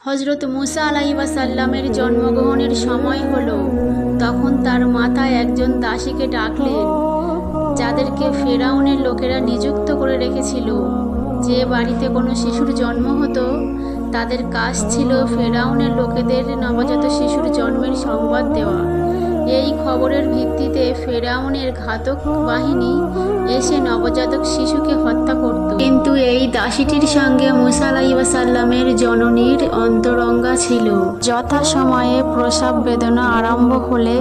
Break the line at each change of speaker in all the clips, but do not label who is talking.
হজরত মুসা আলাইহিসসালামের জন্মগ্রহণের সময় হলো। তখন তার মাথায় একজন দাসীকে ডাকলেন, যাদেরকে ফেরাউনের লোকেরা নিযুক্ত করে রেখেছিল। যে বাড়িতে কোনো শিশুর জন্ম হতো, তাদের কাজ ছিল ফেরাউনের লোকেদের নবজাত শিশুর জন্মের সংবাদ দেওয়া। এই খবরের ভিত্তিতে ফেরাউনের ঘাতক বাহিনী এসে নবজাতক শিশুকে হত্যা করত। কিন্তু এই দাসীটির সঙ্গে মুসা আলাইহিসসালামের জননীর অন্তরঙ্গা ছিল। যথাসময়ে প্রসব বেদনা আরম্ভ হলে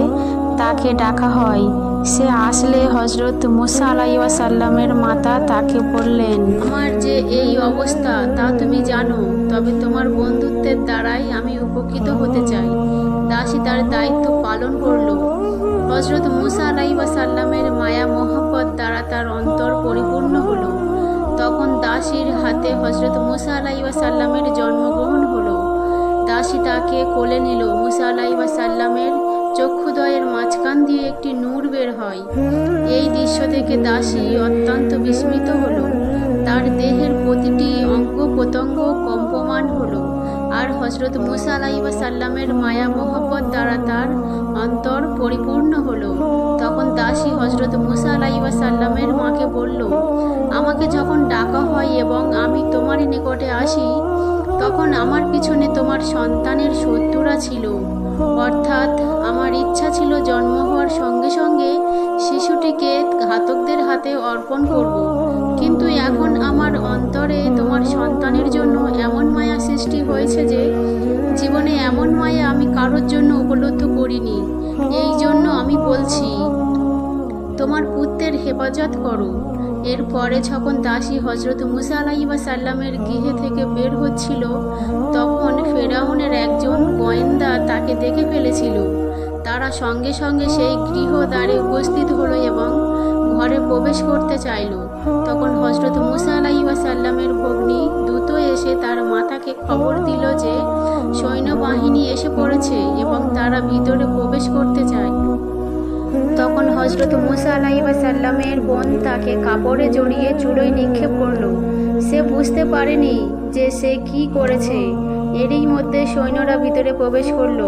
তাকে ডাকা হয়। সে আসলে হজরত মুসা আলাইহিসসালামের মাতা তাকে বললেন, আমার যে এই অবস্থা তা তুমি জানো, তবে তোমার বন্ধুত্বের দ্বারাই আমি উপকৃত হতে চাই। দাসী তার দায়িত্ব পালন করল। হজরত মুসা আলাইহিসসালামের মায়া মোহব্বত দ্বারা তার অন্তর পরিপূর্ণ হলো। তখন দাসীর হাতে হজরত মুসা আলাইহিসসালামের জন্মগ্রহণ হলো। দাসী তাকে কোলে নিল। মুসা আলাইহিসসালামের চক্ষুদ্বয়ের মাঝখান দিয়ে একটি নূর বের হয়। এই দৃশ্য থেকে দাসী অত্যন্ত বিস্মিত হলো। তার দেহের প্রতিটি অঙ্গ প্রত্যঙ্গ কম্পমান হলো। আর হজরত মুসা আলাইহিসসালামের মায়া মোহব্বত দ্বারা তার অন্তর পরিপূর্ণ হলো। তখন দাসী হজরত মুসা আলাইহিসসালামের মাকে বলল, আমাকে যখন ডাকা হয় এবং আমি তোমারই নিকটে আসি, তখন আমার পিছনে তোমার সন্তানের শত্রুরা ছিল। অর্থাৎ আমার ইচ্ছা ছিল জন্ম হওয়ার সঙ্গে সঙ্গে শিশুটিকে ঘাতকদের হাতে অর্পণ করব। কিন্তু এখন আমার অন্তরে তোমার সন্তানের জন্য এমন মায়া সৃষ্টি হয়েছে যে জীবনে এমন মায়া আমি কারোর জন্য উপলব্ধ করিনি। এই জন্য আমি বলছি, তোমার পুত্রের হেফাজত করো। এরপরে যখন দাসী হজরত মুসা আলাইহিসসালামের গৃহে থেকে বের হচ্ছিল, তখন ফেরাউনের একজন গোয়েন্দা তাকে দেখে ফেলেছিল। তারা সঙ্গে সঙ্গে সেই গৃহদ্বারে উপস্থিত হলো এবং ঘরে প্রবেশ করতে চাইল। তখন হজরত মুসা আলাইহিসসালামের ভগ্নী দ্রুত এসে তার মাতাকে খবর দিল যে সৈন্যবাহিনী এসে পড়েছে এবং তারা ভিতরে প্রবেশ করতে চায়। তখন হজরত মুসা আলাইহিসসালামের বোন তাকে কাপড়ে জড়িয়ে চুলোয় নিক্ষেপ করল। সে বুঝতে পারেনি যে সে কি করেছে। এরই মধ্যে সৈন্যরা ভিতরে প্রবেশ করল।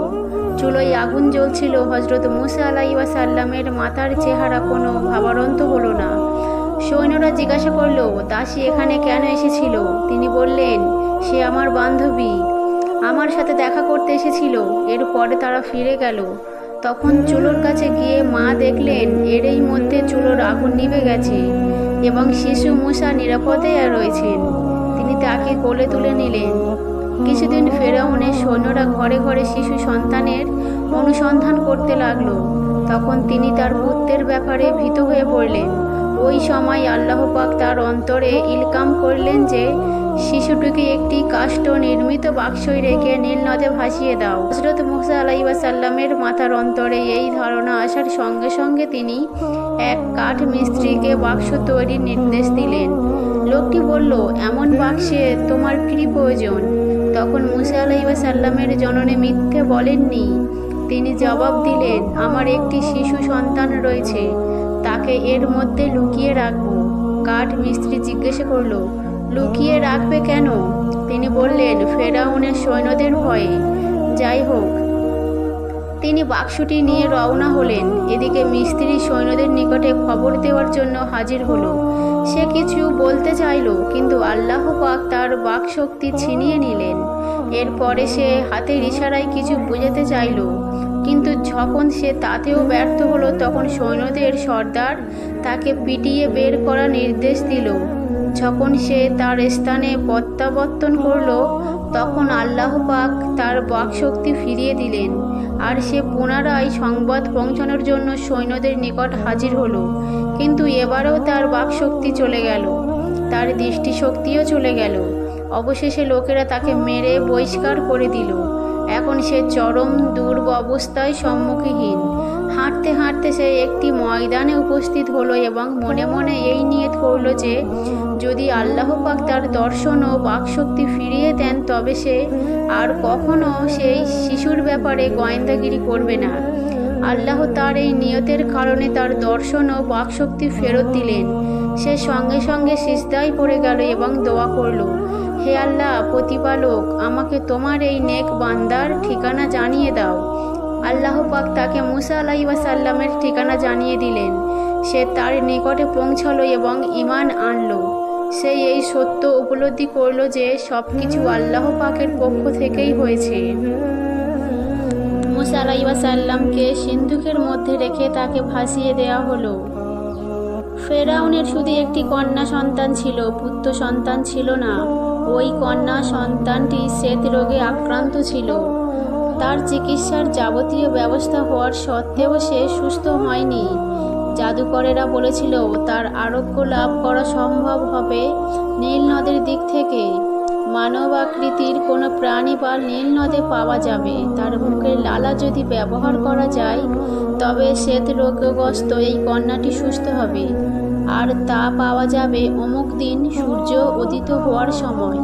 চুলোয় আগুন জ্বলছিল। হজরত মুসা আলাইহিসসালামের মাতার চেহারা কোনো ভাবান্তর হলো না। সৈন্যরা জিজ্ঞাসা করল, দাসী এখানে কেন এসেছিল? তিনি বললেন, সে আমার বান্ধবী, আমার সাথে দেখা করতে এসেছিল। এরপরে তারা ফিরে গেল। তখন চুলোর কাছে গিয়ে মা দেখলেন এরই মধ্যে চুলোর আগুন নিভে গেছে এবং শিশু মুসা নিরাপদে রয়েছেন। তিনি তাকে কোলে তুলে নিলেন। কিছুদিন ফেরাউনের সৈন্যরা ঘরে ঘরে শিশু সন্তানের অনুসন্ধান করতে লাগলো। তখন তিনি তার পুত্রের ব্যাপারে ভীত হয়ে পড়লেন। ওই সময় আল্লাহ পাক তার অন্তরে ইলকাম করলেন যে শিশুটিকে একটি কাষ্ঠ নির্মিত বাক্সয় রেখে নীল নদে ভাসিয়ে দাও। হজরত মুসা আলাইহিসসালামের মাথার অন্তরে এই ধারণা আসার সঙ্গে সঙ্গে তিনি এক কাঠ মিস্ত্রিকে বাক্স তৈরির নির্দেশ দিলেন। লোকটি বলল, এমন বাক্সে তোমার কি প্রয়োজন? তখন মুসা আলাইহিসসালামের জননী মিথ্যে বলেননি। তিনি জবাব দিলেন, আমার একটি শিশু সন্তান রয়েছে, তাকে এর মধ্যে লুকিয়ে রাখবো। কাঠ মিস্ত্রি জিজ্ঞাসা করল, লুকিয়ে রাখবে কেন? তিনি বললেন, ফেরাউনের সৈন্যদের ভয়ে। যাই হোক, তিনি বাক্সটি নিয়ে রওনা হলেন। এদিকে মিস্ত্রি সৈন্যদের নিকটে খবর দেওয়ার জন্য হাজির হলো। সে কিছু বলতে চাইল, কিন্তু আল্লাহ পাক তার বাকশক্তি ছিনিয়ে নিলেন। এরপরে সে হাতের ইশারায় কিছু বোঝাতে চাইল, কিন্তু যখন সে তাতেও ব্যর্থ হলো, তখন সৈন্যদের সর্দার তাকে পিটিয়ে বের করার নির্দেশ দিল। যখন সে তার স্থানে প্রত্যাবর্তন করল, তখন আল্লাহ পাক তার বাকশক্তি ফিরিয়ে দিলেন। আর সে পুনরায় সংবাদ পৌঁছানোর জন্য সৈন্যদের নিকট হাজির হলো। কিন্তু এবারেও তার বাকশক্তি চলে গেল, তার দৃষ্টিশক্তিও চলে গেল। অবশেষে লোকেরা তাকে মেরে বহিষ্কার করে দিল। এখন সে চরম দুরবস্থায় সম্মুখীন। হাঁটতে হাঁটতে সে একটি ময়দানে উপস্থিত হলো এবং মনে মনে এই নিয়ত করল যে যদি আল্লাহ পাক তার দর্শন ও বাকশক্তি ফিরিয়ে দেন, তবে সে আর কখনো সেই শিশুর ব্যাপারে গোয়েন্দাগিরি করবে না। আল্লাহ তার এই নিয়তের কারণে তার দর্শন ও বাকশক্তি ফেরত দিলেন। সে সঙ্গে সঙ্গে সিজদায় পড়ে গেল এবং দোয়া করল, হে হে আল্লাহ প্রতিপালক, আমাকে তোমার এই নেক বান্দার ঠিকানা জানিয়ে দাও। আল্লাহ পাক তাকে মুসা আলাইহিসসালামের ঠিকানা জানিয়ে দিলেন। সে তার নিকটে পৌঁছলো এবং ঈমান আনলো। সে এই সত্য উপলব্ধি করল যে সব কিছু আল্লাহ পাকের পক্ষ থেকেই হয়েছে। মুসা আলাইহিসসালামকে সিন্ধুকের মধ্যে রেখে তাকে ভাসিয়ে দেওয়া হলো। ফেরাউনের শুধু একটি কন্যা সন্তান ছিল, পুত্র সন্তান ছিল না। ওই কন্যা সন্তানটি শ্বেত রোগে আক্রান্ত ছিল। তার চিকিৎসার যাবতীয় ব্যবস্থা হওয়ার সত্ত্বেও সে সুস্থ হয়নি। জাদুকরেরা বলেছিল তার আরোগ্য লাভ করা সম্ভব হবে নীল নদের দিক থেকে। মানব আকৃতির কোনো প্রাণী বা নীল নদে পাওয়া যাবে। তার মুখের লালা যদি ব্যবহার করা যায় তবে শ্বেত রোগগ্রস্ত এই কন্যাটি সুস্থ হবে। আর তা পাওয়া যাবে অমুক দিন সূর্য উদিত হওয়ার সময়।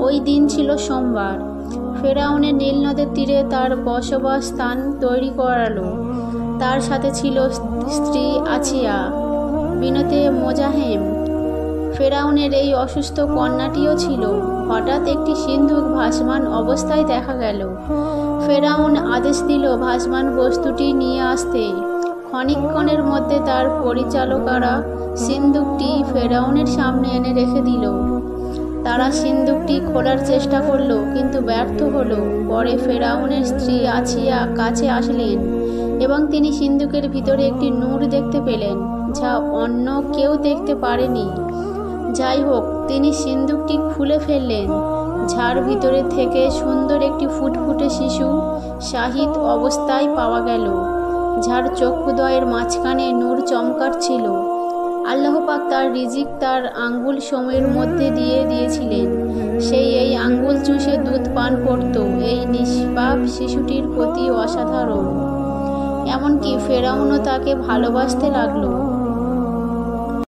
ওই দিন ছিল সোমবার। ফেরাউনের নীল নদের তীরে তার বসবাস স্থান তৈরি করালো। তার সাথে ছিল স্ত্রী আছিয়া বিনতে মোজাহেম। ফেরাউনের এই অসুস্থ কন্যাটিও ছিল। হঠাৎ একটি সিন্ধুক ভাসমান অবস্থায় দেখা গেল। ফেরাউন আদেশ দিল ভাসমান বস্তুটি নিয়ে আসতে। ক্ষণিকক্ষণের মধ্যে তার পরিচালকেরা সিন্ধুকটি ফেরাউনের সামনে এনে রেখে দিল। তারা সিন্ধুকটি খোলার চেষ্টা করল, কিন্তু ব্যর্থ হলো। পরে ফেরাউনের স্ত্রী আছিয়া কাছে আসলেন এবং তিনি সিন্ধুকের ভিতরে একটি নূর দেখতে পেলেন, যা অন্য কেউ দেখতে পারেনি। যাই হোক, তিনি সিন্ধুকটি খুলে ফেললেন। যার ভিতরে থেকে সুন্দর একটি ফুটফুটে শিশু শাহিদ অবস্থায় পাওয়া গেল, যার চক্ষুদ্বয়ের মাঝখানে নূর চমকাচ্ছিল। আল্লাহ পাক তার রিজিক তার আঙ্গুল সময়ের মধ্যে দিয়ে দিয়েছিলেন। সেই এই আঙ্গুল চুষে দুধ পান করত। এই নিষ্পাপ শিশুটির প্রতি অসাধারণ। এমনকি ফেরাউনও তাকে ভালোবাসতে লাগলো।